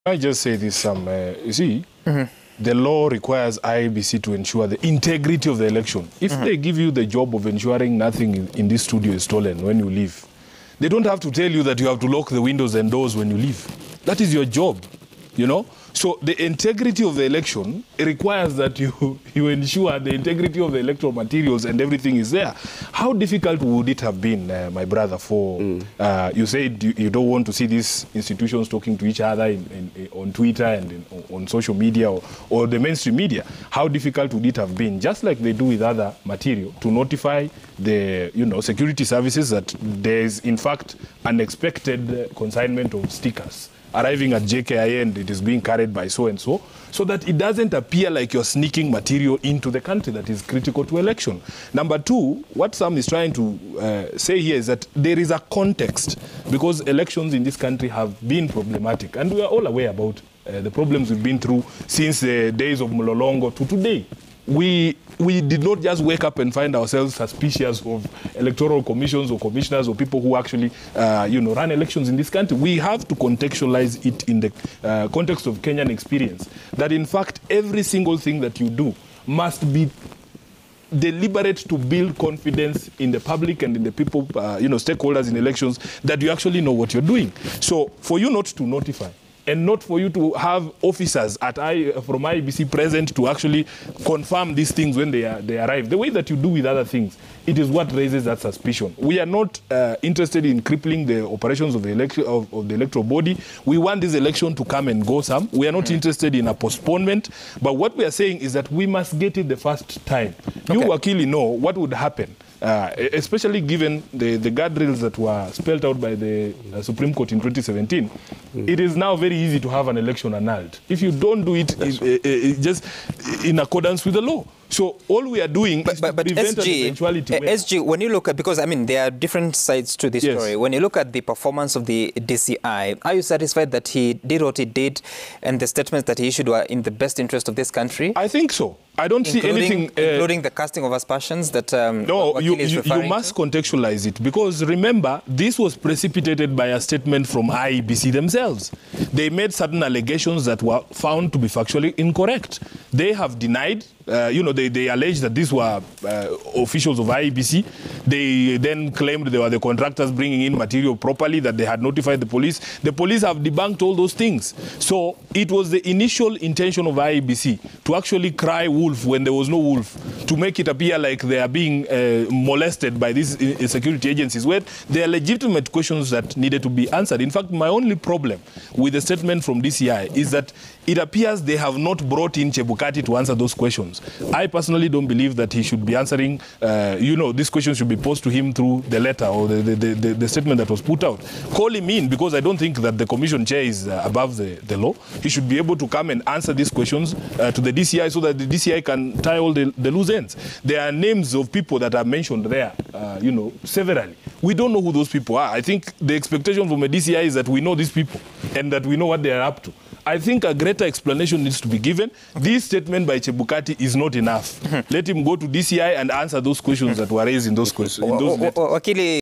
I just say this, Sam. You see, the law requires IEBC to ensure the integrity of the election. If they give you the job of ensuring nothing in this studio is stolen when you leave, they don't have to tell you that you have to lock the windows and doors when you leave. That is your job, you know? So the integrity of the election requires that you ensure the integrity of the electoral materials and everything is there. How difficult would it have been, my brother, for, you said you don't want to see these institutions talking to each other on Twitter and on social media or the mainstream media. How difficult would it have been, just like they do with other material, to notify the security services that there is, in fact, unexpected consignment of stickers arriving at JKIA and it is being carried by so-and-so, so that it doesn't appear like you're sneaking material into the country that is critical to election. Number two, what Sam is trying to say here is that there is a context, because elections in this country have been problematic, and we are all aware about the problems we've been through since the days of Mlolongo to today. We did not just wake up and find ourselves suspicious of electoral commissions or commissioners or people who actually, run elections in this country. We have to contextualize it in the context of Kenyan experience, that in fact every single thing that you do must be deliberate to build confidence in the public and in the people, stakeholders in elections, that you actually know what you're doing. So for you not to notify, and not for you to have officers from IEBC present to actually confirm these things when they arrive, the way that you do with other things, it is what raises that suspicion. We are not interested in crippling the operations of the electoral body. We want this election to come and go, Sam. We are not interested in a postponement. But what we are saying is that we must get it the first time. Okay. You, Wakili, know what would happen. Especially given the guardrails that were spelled out by the Supreme Court in 2017, it is now very easy to have an election annulled if you don't do it just in accordance with the law. So all we are doing is to prevent an eventuality. SG, when you look at, because I mean there are different sides to this story. When you look at the performance of the DCI, are you satisfied that he did what he did and the statements that he issued were in the best interest of this country? I think so. I don't see anything... including the casting of aspersions that no, you must contextualize it, because remember, this was precipitated by a statement from IEBC themselves. They made certain allegations that were found to be factually incorrect. They have denied, they alleged that these were officials of IEBC. They then claimed they were the contractors bringing in material properly, that they had notified the police. The police have debunked all those things. So it was the initial intention of IEBC to actually cry wolf when there was no wolf, to make it appear like they are being molested by these security agencies, where there are legitimate questions that needed to be answered. In fact, my only problem with the statement from DCI is that it appears they have not brought in Chebukati to answer those questions. I personally don't believe that he should be answering, these questions should be posed to him through the letter or the statement that was put out. Call him in, because I don't think that the commission chair is above the law. He should be able to come and answer these questions to the DCI, so that the DCI can tie all the loose ends. There are names of people that are mentioned there, severally. We don't know who those people are. I think the expectation from a DCI is that we know these people and that we know what they are up to. I think a greater explanation needs to be given. This statement by Chebukati is not enough. Let him go to DCI and answer those questions that were raised in those questions.